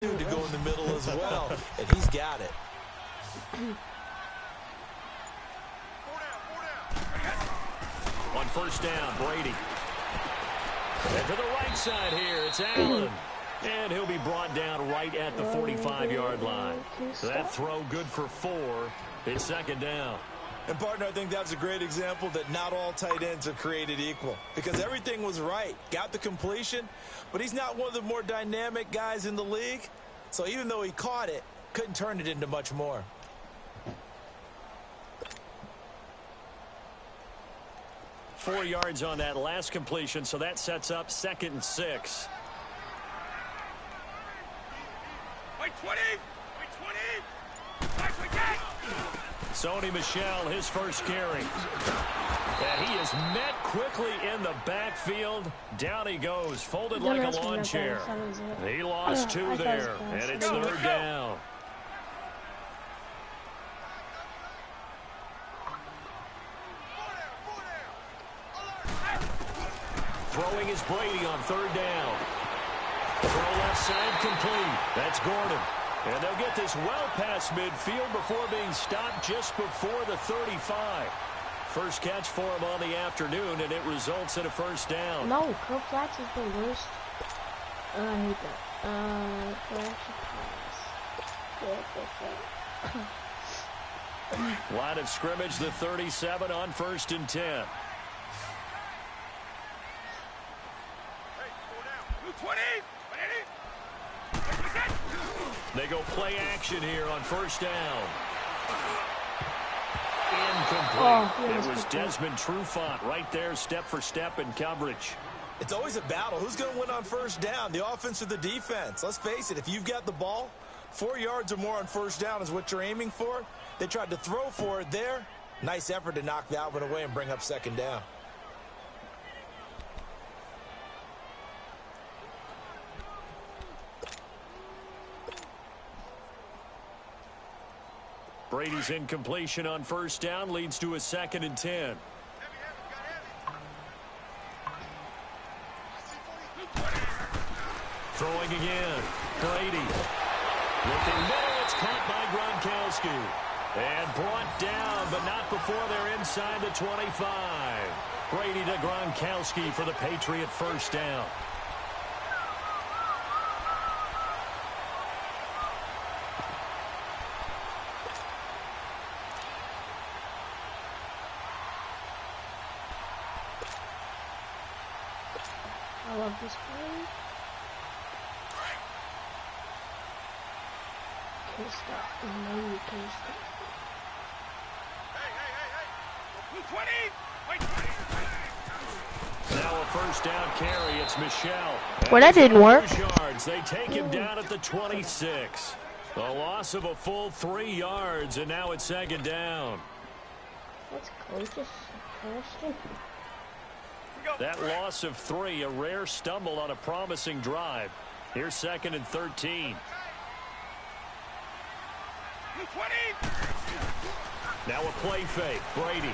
to go in the middle as well, and he's got it. On first down, Brady. And to the right side here, it's Allen. And he'll be brought down right at the 45-yard line. So that throw good for 4. It's second down. And, partner, I think that's a great example that not all tight ends are created equal. Because everything was right. Got the completion, but he's not one of the more dynamic guys in the league. So even though he caught it, couldn't turn it into much more. Four yards on that last completion, so that sets up 2nd and 6. Wait 20! Wait 20! Nice again! Sony Michel, his first carry. And he is met quickly in the backfield. Down he goes, folded like a lawn chair. He lost 2 there, and it's 3rd down. Throwing is Brady on 3rd down. Throw left side complete. That's Gordon. And they'll get this well past midfield before being stopped just before the 35. First catch for him on the afternoon, and it results in a first down. No, Crow Flats is the worst. I hate that. Correction pass. Line of scrimmage, the 37 on 1st and 10. They go play action here on first down. Incomplete. It was Desmond Trufant right there, step for step in coverage. It's always a battle. Who's going to win on first down, the offense or the defense? Let's face it, if you've got the ball, 4 yards or more on first down is what you're aiming for. They tried to throw for it there. Nice effort to knock Valvin away and bring up 2nd down. Brady's incompletion on first down leads to a 2nd and 10. Throwing again. Brady. Looking middle. It's caught by Gronkowski. And brought down, but not before they're inside the 25. Brady to Gronkowski for the Patriot first down. I love this play. Can't stop. No, you can't stop. Hey! 20! Wait 20! Now a first down carry. It's Michel. Well, that didn't work. Yards. They take him down at the 26. A loss of a full 3 yards, and now it's 2nd down. That's close. That loss of 3, a rare stumble on a promising drive. Here's 2nd and 13. 20! Now a play fake. Brady.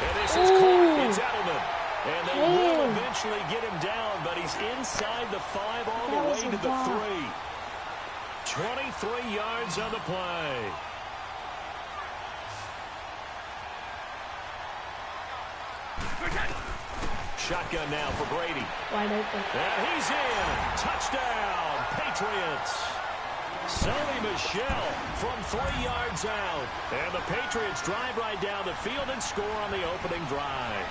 And this is caught. It's Edelman. And they will eventually get him down, but he's inside the 5 all the way to the 3. 23 yards on the play. Shotgun now for Brady. Wide open. And he's in. Touchdown, Patriots. Sony Michel from 3 yards out. And the Patriots drive right down the field and score on the opening drive.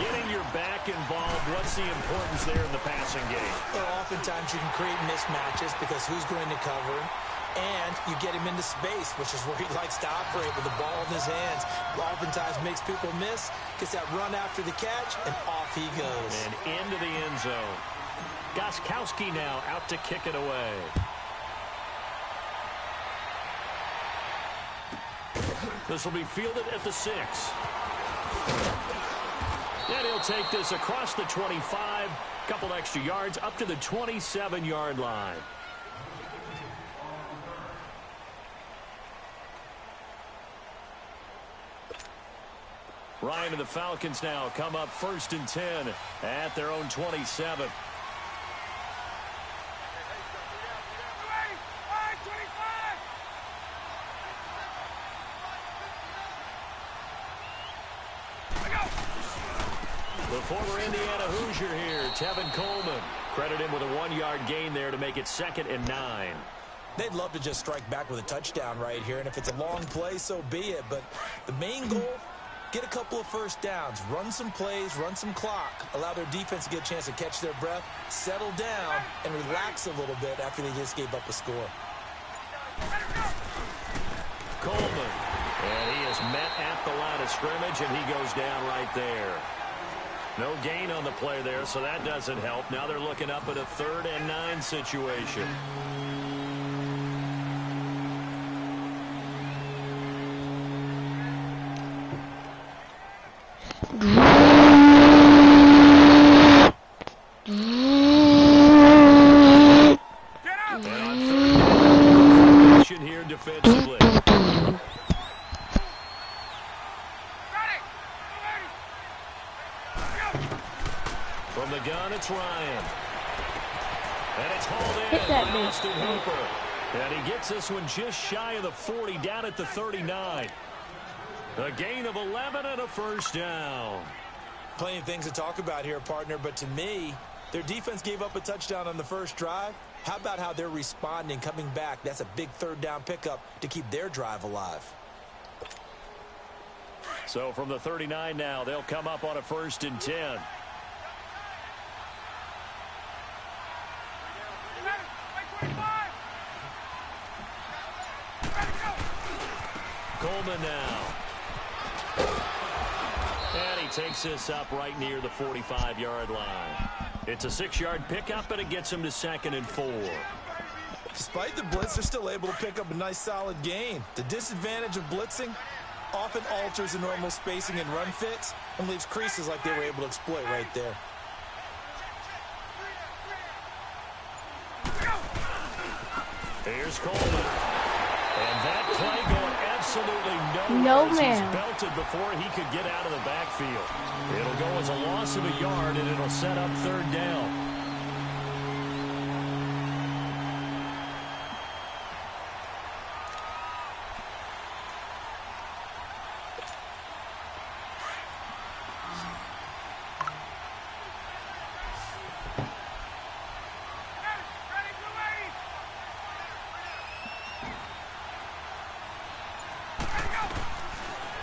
Getting your back involved, what's the importance there in the passing game? Well, oftentimes you can create mismatches because who's going to cover, and you get him into space, which is where he likes to operate with the ball in his hands. Oftentimes makes people miss, gets that run after the catch, and off he goes. And into the end zone. Gostkowski now out to kick it away. This will be fielded at the 6. And he'll take this across the 25. Couple extra yards up to the 27-yard line. Ryan and the Falcons now come up 1st and 10 at their own 27. former Indiana Hoosier here, Tevin Coleman. Credit him with a 1-yard gain there to make it 2nd and 9. They'd love to just strike back with a touchdown right here, and if it's a long play, so be it. But the main goal, get a couple of first downs, run some plays, run some clock, allow their defense to get a chance to catch their breath, settle down, and relax a little bit after they just gave up a score. Coleman, and he is met at the line of scrimmage, and he goes down right there. No gain on the play there, so that doesn't help. Now they're looking up at a 3rd and 9 situation. Here defensively. From the gun, it's Ryan. And it's hauled in by Austin Hooper. And he gets this one just shy of the 40, down at the 39. A gain of 11 and a first down. Plenty of things to talk about here, partner, but to me, their defense gave up a touchdown on the first drive. How about how they're responding, coming back? That's a big 3rd down pickup to keep their drive alive. So from the 39 now, they'll come up on a 1st and 10. Coleman now. And he takes this up right near the 45-yard line. It's a 6-yard pickup, and it gets him to 2nd and 4. Despite the blitz, they're still able to pick up a nice, solid gain. The disadvantage of blitzing often alters the normal spacing and run fits and leaves creases like they were able to exploit right there. Here's Coleman. And that play going absolutely nowhere as he's belted before he could get out of the backfield. It'll go as a loss of a yard, and it'll set up 3rd down.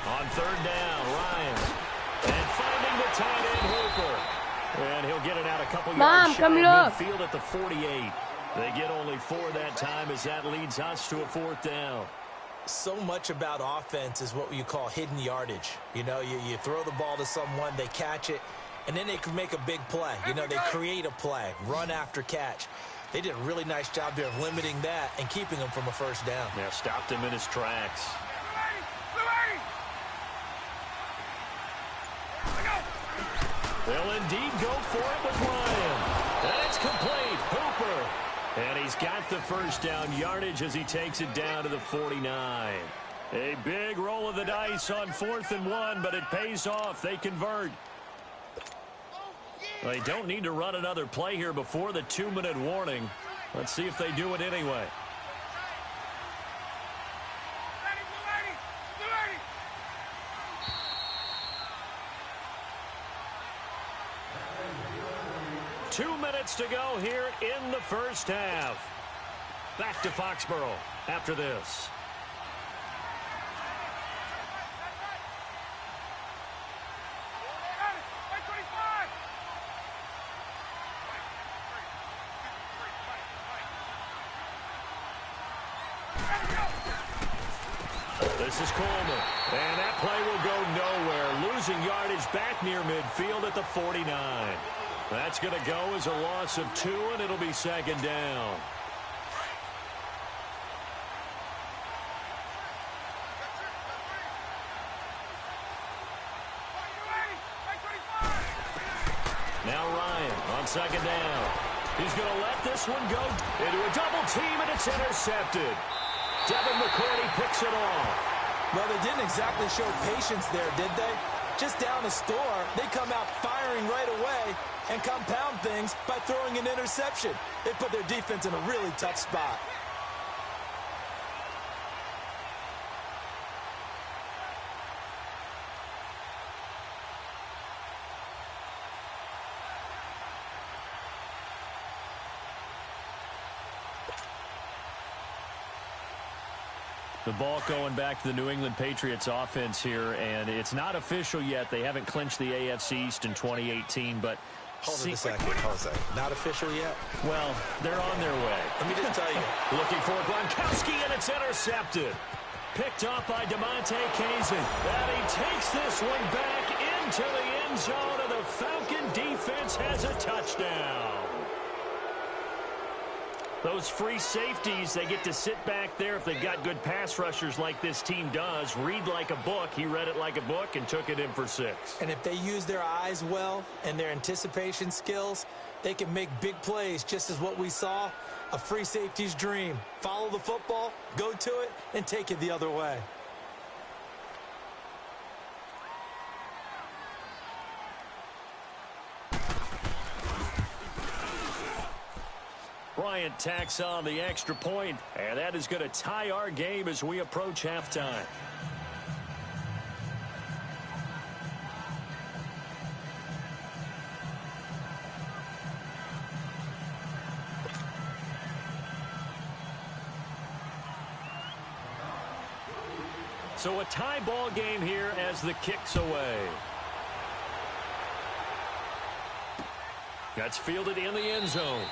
On 3rd down, Ryan. And finding the tight end, Hooper. And he'll get it out a couple yards shy of midfield at the 48. They get only 4 that time as that leads us to a 4th down. So much about offense is what you call hidden yardage. You know, you throw the ball to someone, they catch it, and then they can make a big play. You know, they create a play, run after catch. They did a really nice job there of limiting that and keeping him from a 1st down. Yeah, stopped him in his tracks. They'll indeed go for it with Ryan. And it's complete. Hooper. And he's got the 1st down yardage as he takes it down to the 49. A big roll of the dice on 4th and 1, but it pays off. They convert. They don't need to run another play here before the 2-minute warning. Let's see if they do it anyway. Two minutes to go here in the first half. Back to Foxborough after this. This is Coleman, and that play will go nowhere, losing yardage back near midfield at the 49. That's going to go as a loss of 2, and it'll be 2nd down. Now Ryan on 2nd down. He's going to let this one go into a double team, and it's intercepted. Devin McCourty picks it off. Well, they didn't exactly show patience there, did they? Just down a score, they come out firing right away and compound things by throwing an interception. They put their defense in a really tough spot. The ball going back to the New England Patriots offense here, and it's not official yet. They haven't clinched the AFC East in 2018, but... Hold on a second. Not official yet? Well, they're on their way. Let me just tell you. Looking for Gronkowski, and it's intercepted. Picked off by DeMonte Kazin. And he takes this one back into the end zone, and the Falcon defense has a touchdown. Those free safeties, they get to sit back there if they've got good pass rushers like this team does. Read like a book. He read it like a book and took it in for 6. And if they use their eyes well and their anticipation skills, they can make big plays, just as what we saw, a free safety's dream. Follow the football, go to it, and take it the other way. Bryant tacks on the extra point, and that is going to tie our game as we approach halftime. So a tie ball game here as the kick's away. That's fielded in the end zone.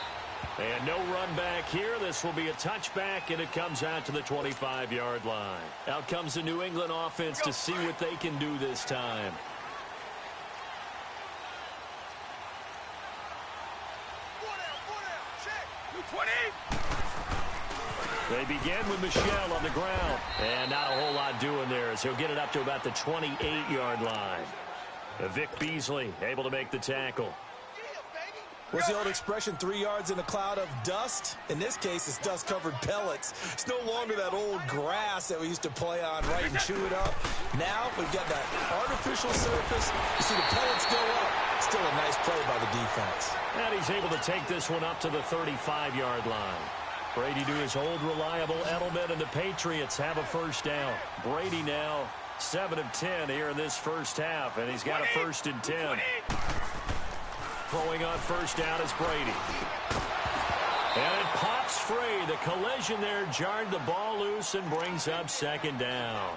And no run back here. This will be a touchback, and it comes out to the 25-yard line. Out comes the New England offense to see what they can do this time. They begin with Michel on the ground. And not a whole lot doing there as he'll get it up to about the 28-yard line. Vic Beasley able to make the tackle. What's the old expression, 3 yards in a cloud of dust? In this case, it's dust-covered pellets. It's no longer that old grass that we used to play on, right, and chew it up. Now we've got that artificial surface. You see the pellets go up. Still a nice play by the defense. And he's able to take this one up to the 35-yard line. Brady to his old reliable Edelman, and the Patriots have a first down. Brady now 7 of 10 here in this first half, and he's got a 1st and 10. Throwing on first down is Brady. And it pops free. The collision there jarred the ball loose and brings up 2nd down.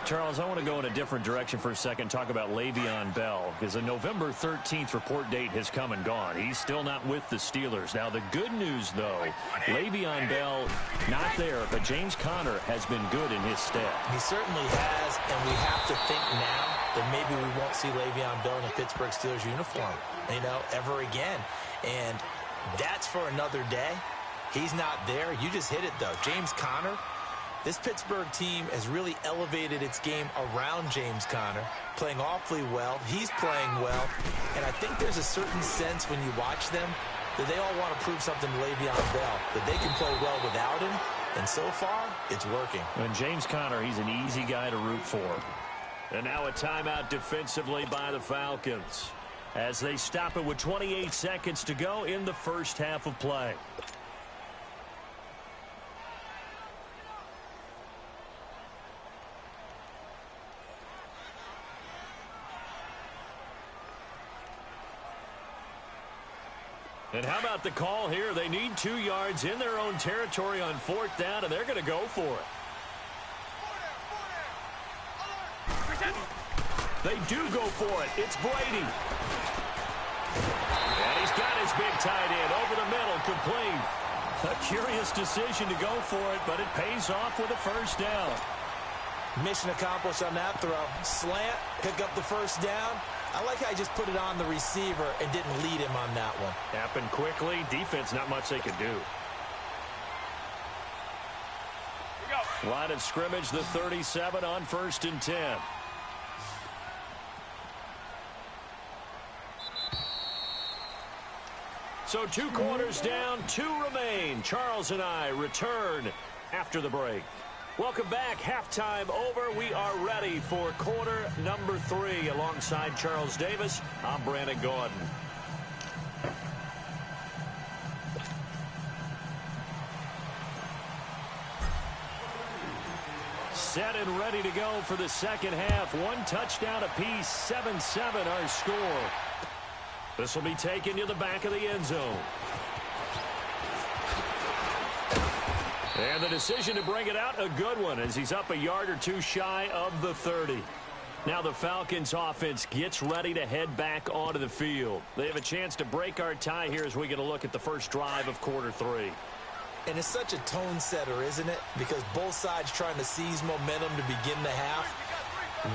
Charles, I want to go in a different direction for a second, talk about Le'Veon Bell, because the November 13th report date has come and gone. He's still not with the Steelers. Now, the good news, though, Le'Veon Bell not there, but James Conner has been good in his stead. He certainly has, and we have to think now that maybe we won't see Le'Veon Bell in a Pittsburgh Steelers uniform, ever again. And that's for another day. He's not there. You just hit it, though. James Conner. This Pittsburgh team has really elevated its game around James Conner, playing awfully well. He's playing well. And I think there's a certain sense when you watch them that they all want to prove something to Le'Veon Bell, that they can play well without him. And so far, it's working. And James Conner, he's an easy guy to root for. And now a timeout defensively by the Falcons as they stop it with 28 seconds to go in the first half of play. And how about the call here? They need 2 yards in their own territory on 4th down, and they're going to go for it. They do go for it. It's Brady. And he's got his big tight end over the middle, complete. A curious decision to go for it, but it pays off with a first down. Mission accomplished on that throw. Slant, pick up the first down. I like how I just put it on the receiver and didn't lead him on that one. Happened quickly. Defense, not much they could do. Line of scrimmage, the 37 on 1st and 10. So 2 quarters down, 2 remain. Charles and I return after the break. Welcome back. Halftime over. We are ready for quarter number 3. Alongside Charles Davis, I'm Brandon Gordon. Set and ready to go for the second half. 1 touchdown apiece, 7-7 our score. This will be taken to the back of the end zone. And the decision to bring it out, a good one, as he's up a yard or two shy of the 30. Now the Falcons offense gets ready to head back onto the field. They have a chance to break our tie here as we get a look at the first drive of quarter 3. And it's such a tone setter, isn't it? Because both sides trying to seize momentum to begin the half.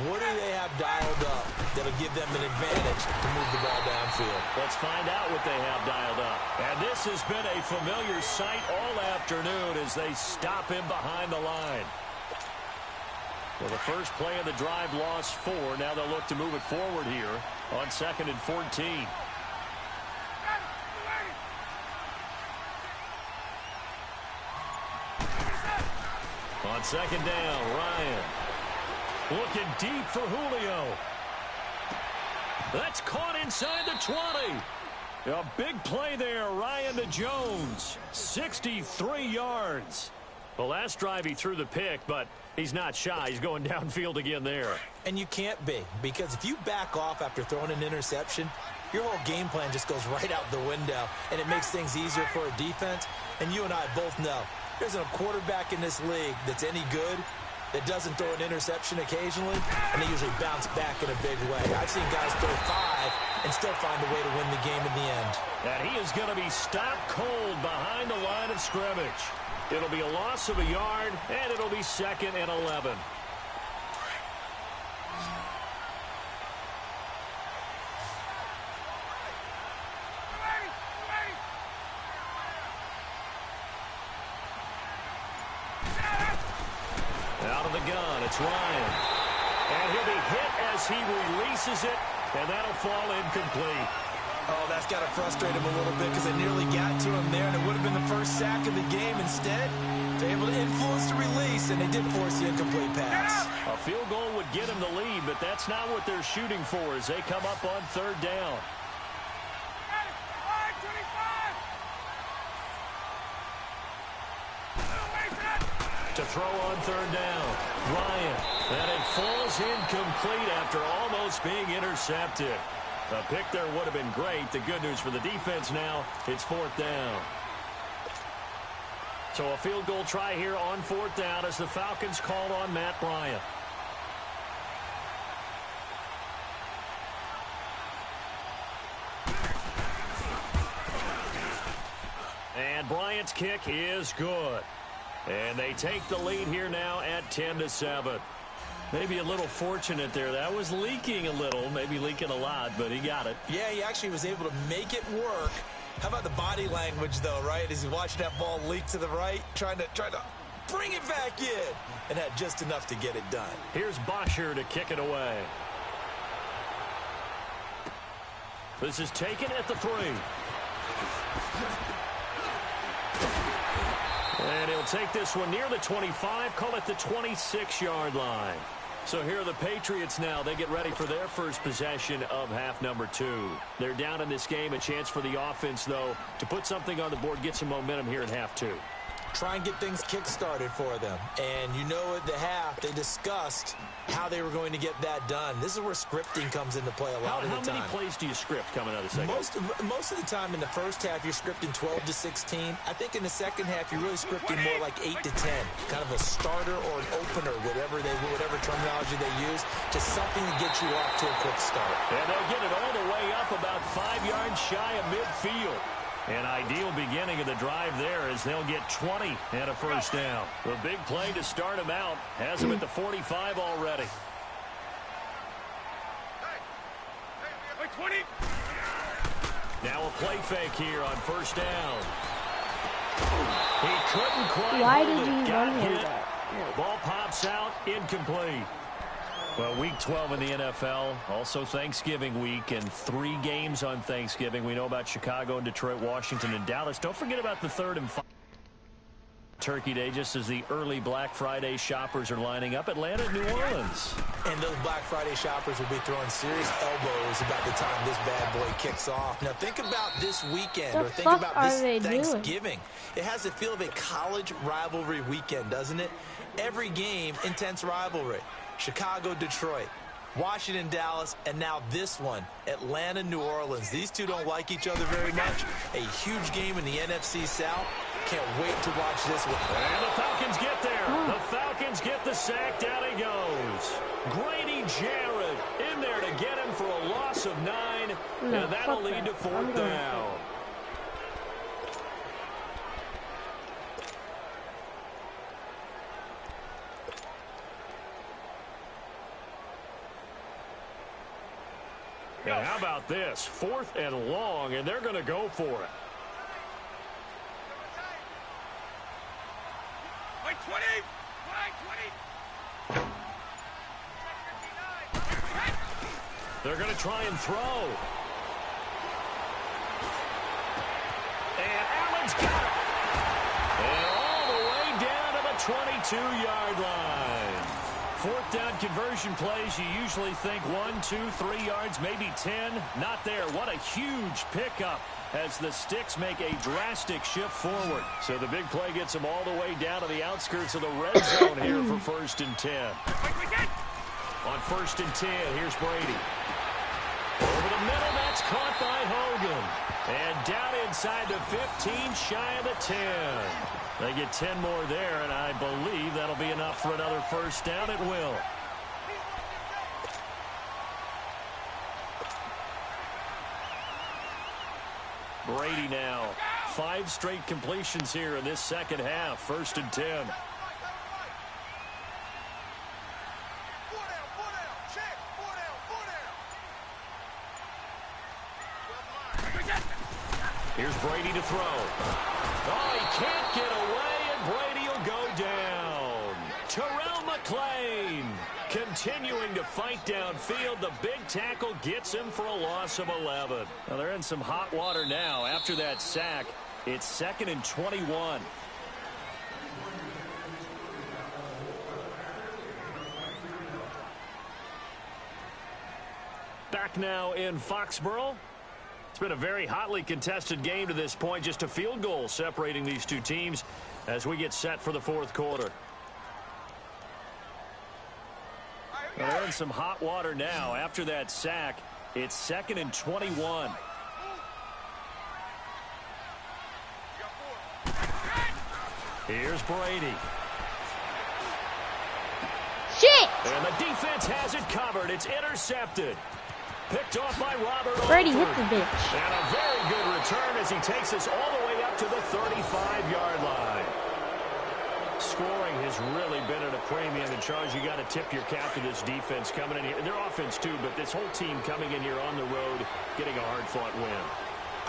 What do they have dialed up that'll give them an advantage to move the ball downfield? Let's find out what they have dialed up. And this has been a familiar sight all afternoon as they stop him behind the line. Well, the first play of the drive lost 4. Now they'll look to move it forward here on 2nd and 14. On 2nd down, Ryan. Looking deep for Julio. That's caught inside the 20. A big play there, Ryan to Jones. 63 yards. The last drive he threw the pick, but he's not shy. He's going downfield again there. And you can't be, because if you back off after throwing an interception, your whole game plan just goes right out the window, and it makes things easier for a defense. And you and I both know there's a quarterback in this league that's any good that doesn't throw an interception occasionally, and they usually bounce back in a big way. I've seen guys throw 5 and still find a way to win the game in the end. And he is going to be stopped cold behind the line of scrimmage. It'll be a loss of a yard, and it'll be 2nd and 11. Out of the gun, it's Ryan. And he'll be hit as he releases it, and that'll fall incomplete. Oh, that's got to frustrate him a little bit because they nearly got to him there, and it would have been the first sack of the game. Instead, they're able to influence the release, and they did force the incomplete pass. A field goal would get them the lead, but that's not what they're shooting for as they come up on 3rd down. To throw on 3rd down, Ryan. And it falls incomplete after almost being intercepted. A pick there would have been great. The good news for the defense now, it's 4th down. So a field goal try here on 4th down as the Falcons called on Matt Bryant. And Bryant's kick is good. And they take the lead here now at 10-7. Maybe a little fortunate there. That was leaking a little, maybe leaking a lot, but he got it. Yeah, he actually was able to make it work. How about the body language, though, right? As he's watching that ball leak to the right, trying to bring it back in, and had just enough to get it done. Here's Bosher to kick it away. This is taken at the 3. And he'll take this one near the 25, call it the 26-yard line. So here are the Patriots now. They get ready for their first possession of half number 2. They're down in this game. A chance for the offense, though, to put something on the board, get some momentum here in half 2. Try and get things kick-started for them. And you know at the half, they discussed how they were going to get that done. This is where scripting comes into play a lot of the time. How many plays do you script coming out of the second? Most of the time in the first half, you're scripting 12 to 16. I think in the second half, you're really scripting more like 8 to 10. Kind of a starter or an opener, whatever terminology they use, just something to get you off to a quick start. And they'll get it all the way up about 5 yards shy of midfield. An ideal beginning of the drive there as they'll get 20 and a first down. The big play to start him out has him at the 45 already. Wait, 20. Now a play fake here on first down. He couldn't quite Why hold did it. you Got run him hit. that? Ball pops out, incomplete. Well, week 12 in the NFL, also Thanksgiving week, and 3 games on Thanksgiving. We know about Chicago and Detroit, Washington, and Dallas. Don't forget about the 3rd and 5th Turkey Day, just as the early Black Friday shoppers are lining up. Atlanta, New Orleans. And those Black Friday shoppers will be throwing serious elbows about the time this bad boy kicks off. Now, think about this weekend, or think about this Thanksgiving. It has the feel of a college rivalry weekend, doesn't it? Every game, intense rivalry. Chicago, Detroit, Washington, Dallas, and now this one, Atlanta, New Orleans. These two don't like each other very much. A huge game in the NFC South. can't wait to watch this one. And the Falcons get there. The Falcons get the sack. Down he goes. Grady Jarrett in there to get him for a loss of 9. No, and that'll lead to 4th down. And how about this? 4th and long, and they're going to go for it. Wait, 20! Wait, 20! They're going to try and throw. And Allen's got it. And all the way down to the 22-yard line. 4th down conversion plays, you usually think 1, 2, 3 yards, maybe 10. Not there. What a huge pickup as the Sticks make a drastic shift forward. So the big play gets them all the way down to the outskirts of the red zone here for 1st and 10. On 1st and 10, here's Brady. Over the middle, that's caught by Hogan. And down inside the 15, shy of the 10. They get 10 more there, and I believe that'll be enough for another 1st down. It will. Brady now. 5 straight completions here in this second half. 1st and 10. Here's Brady to throw. Oh, he can't get away, and Brady will go down. Terrell McClain continuing to fight downfield. The big tackle gets him for a loss of 11. Now they're in some hot water now after that sack. It's 2nd and 21. Back now in Foxborough. It's been a very hotly contested game to this point. Just a field goal separating these two teams as we get set for the 4th quarter. They're in some hot water now after that sack. It's 2nd and 21. Here's Brady. Shit! And the defense has it covered. It's intercepted. Picked off by Robert Brady hit Alford. the bitch. And a very good return as he takes us all the way up to the 35-yard line. Scoring has really been at a premium. And, Charles, you got to tip your cap to this defense coming in here. Their offense, too, but this whole team coming in here on the road, getting a hard-fought win.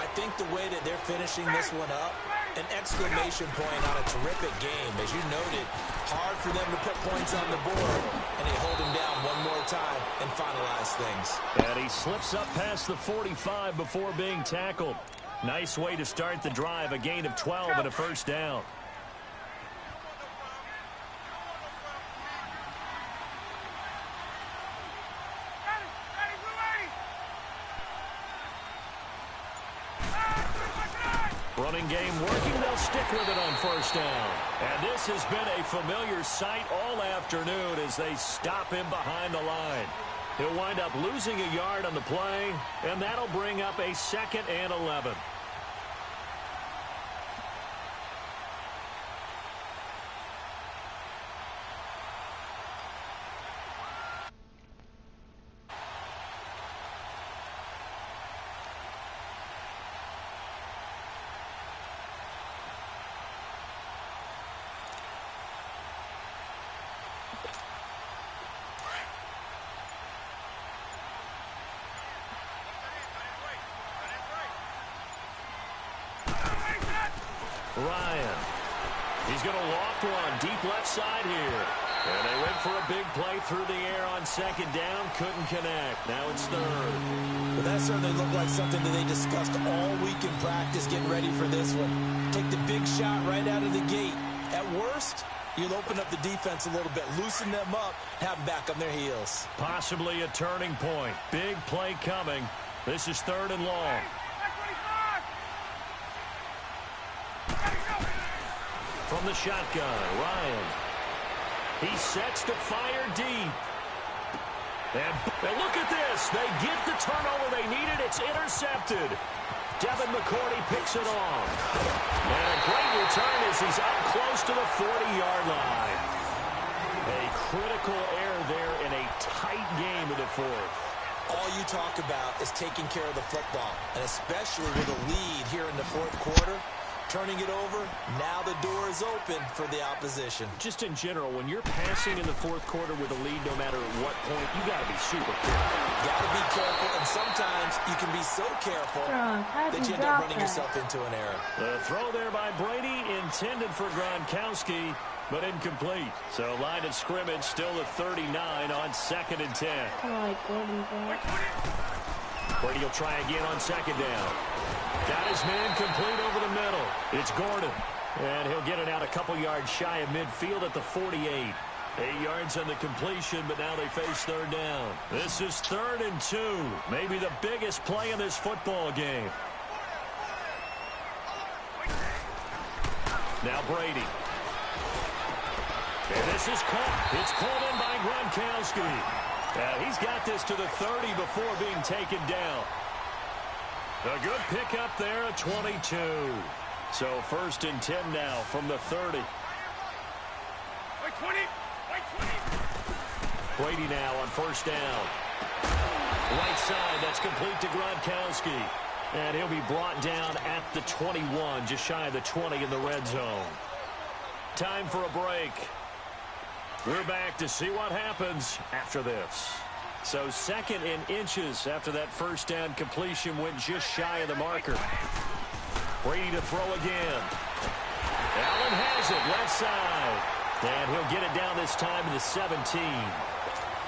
I think the way that they're finishing this one up, an exclamation point on a terrific game. As you noted, hard for them to put points on the board, and they hold them down one more time and finalize things. And he slips up past the 45 before being tackled. Nice way to start the drive, a gain of 12 and a 1st down. Running game working. They'll stick with it on 1st down. And this has been a familiar sight all afternoon as they stop him behind the line. He'll wind up losing a yard on the play, and that'll bring up a 2nd and 11. Ryan. He's going to loft one deep left side here. And they went for a big play through the air on 2nd down. Couldn't connect. Now it's 3rd. Well, that certainly looked like something that they discussed all week in practice getting ready for this one. Take the big shot right out of the gate. At worst, you'll open up the defense a little bit, loosen them up, have them back on their heels. Possibly a turning point. Big play coming. This is 3rd and long. From the shotgun, Ryan. He sets to fire deep. And look at this. They get the turnover they needed. It's intercepted. Devin McCourty picks it off. And a great return as he's up close to the 40-yard line. A critical error there in a tight game in the fourth. All you talk about is taking care of the football, and especially with a lead here in the fourth quarter, turning it over, now the door is open for the opposition. Just in general, when you're passing in the fourth quarter with a lead, no matter what point, you got to be super careful. Got to be careful, and sometimes you can be so careful that you end up running yourself into an error. The throw there by Brady intended for Gronkowski, but incomplete. So line of scrimmage still at 39 on 2nd and 10. Brady will try again on 2nd down. Got his man complete over the middle. It's Gordon. And he'll get it out a couple yards shy of midfield at the 48. 8 yards on the completion, but now they face 3rd down. This is 3rd and 2. Maybe the biggest play in this football game. Now Brady. And this is caught. It's called in by Gronkowski. He's got this to the 30 before being taken down. A good pickup there at 22. So 1st and 10 now from the 30. Wait 20. Wait 20. Brady now on 1st down. Right side, that's complete to Gronkowski. And he'll be brought down at the 21, just shy of the 20 in the red zone. Time for a break. We're back to see what happens after this. So 2nd and inches after that 1st down completion went just shy of the marker. Brady to throw again. Allen has it left side. And he'll get it down this time to the 17.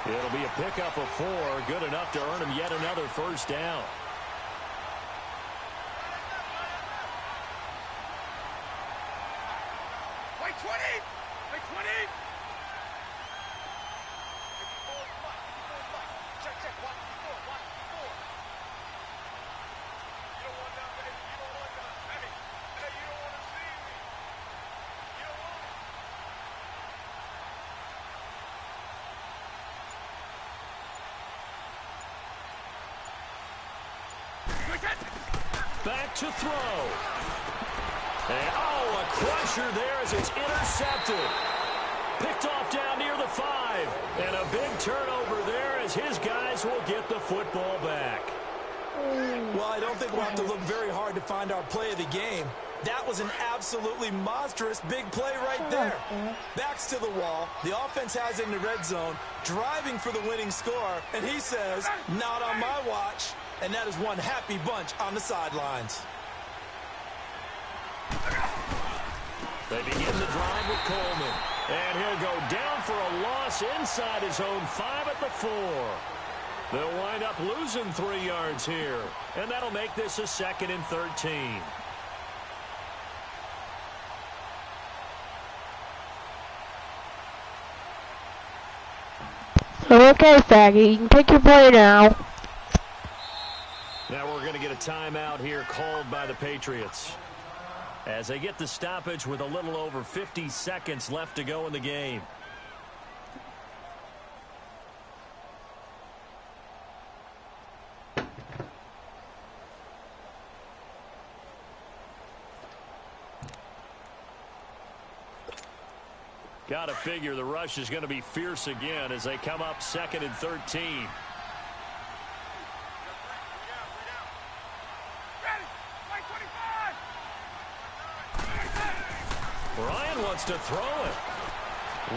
It'll be a pickup of 4. Good enough to earn him yet another 1st down. Wait 20. Wait 20. Back to throw. And, a crusher there as it's intercepted. Picked off down near the 5. And a big turnover there as his guys will get the football back. Well, I don't think we'll have to look very hard to find our play of the game. That was an absolutely monstrous big play right there. Backs to the wall. The offense has it in the red zone, driving for the winning score. And he says, not on my watch. And that is one happy bunch on the sidelines. They begin the drive with Coleman. And he'll go down for a loss inside his own 5 at the 4. They'll wind up losing 3 yards here. And that'll make this a 2nd and 13. Okay, Faggy, you can take your play now. Now we're going to get a timeout here called by the Patriots as they get the stoppage with a little over 50 seconds left to go in the game. Got to figure the rush is going to be fierce again as they come up 2nd and 13. Ryan wants to throw it.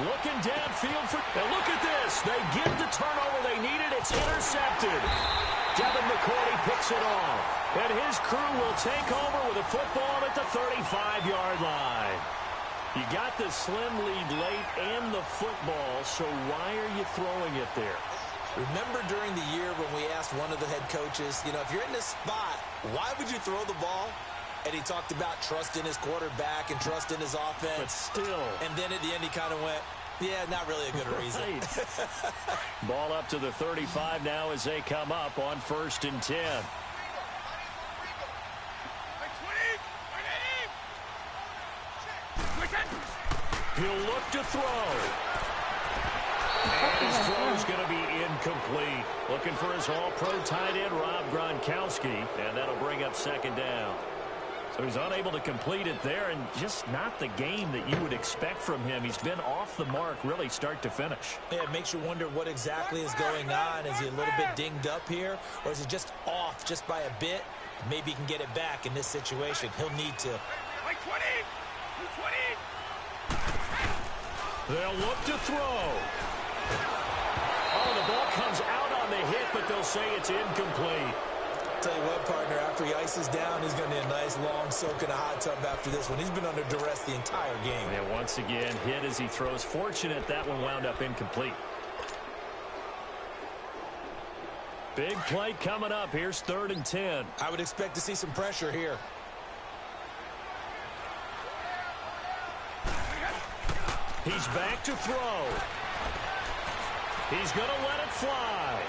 Looking downfield for... And look at this. They get the turnover they needed. It's intercepted. Devin McCourty picks it off. And his crew will take over with a football at the 35-yard line. You got the slim lead late and the football, so why are you throwing it there? Remember during the year when we asked one of the head coaches, if you're in this spot, why would you throw the ball? And he talked about trust in his quarterback and trust in his offense. But still. And then at the end he kind of went, yeah, not really a good reason. Right. Ball up to the 35 now as they come up on 1st and 10. He'll look to throw. And his throw is going to be incomplete. Looking for his all-pro tight end, Rob Gronkowski. And that'll bring up 2nd down. So he's unable to complete it there, and just not the game that you would expect from him. He's been off the mark really start to finish. Yeah, it makes you wonder what exactly is going on. Is he a little bit dinged up here, or is he just off just by a bit? Maybe he can get it back in this situation. He'll need to. Like 20! 20! They'll look to throw. Oh, the ball comes out on the hit, but they'll say it's incomplete. Tell you what, partner, after he ices down, he's going to need a nice long soak in a hot tub after this one. He's been under duress the entire game. And once again, hit as he throws. Fortunate that one wound up incomplete. Big play coming up. Here's 3rd and 10. I would expect to see some pressure here. He's back to throw. He's going to let it fly.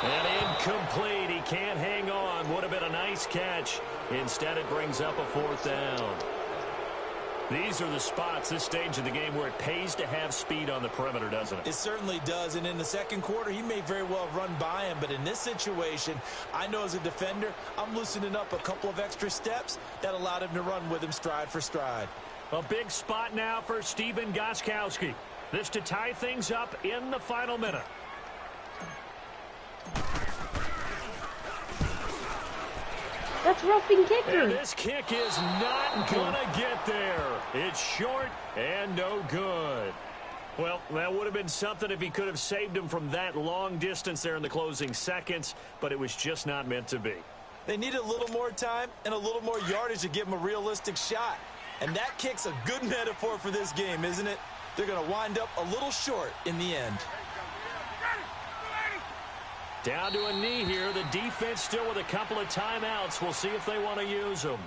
And incomplete. He can't hang on. Would have been a nice catch. Instead, it brings up a 4th down. These are the spots, this stage of the game, where it pays to have speed on the perimeter, doesn't it? It certainly does. And in the second quarter, he may very well run by him. But in this situation, I know as a defender, I'm loosening up a couple of extra steps that allowed him to run with him stride for stride. A big spot now for Stephen Gostkowski. This to tie things up in the final minute. That's roughing kicker. And this kick is not going to get there. It's short and no good. Well, that would have been something if he could have saved him from that long distance there in the closing seconds, but it was just not meant to be. They needed a little more time and a little more yardage to give him a realistic shot. And that kick's a good metaphor for this game, isn't it? They're going to wind up a little short in the end. Down to a knee here. The defense still with a couple of timeouts. We'll see if they want to use them.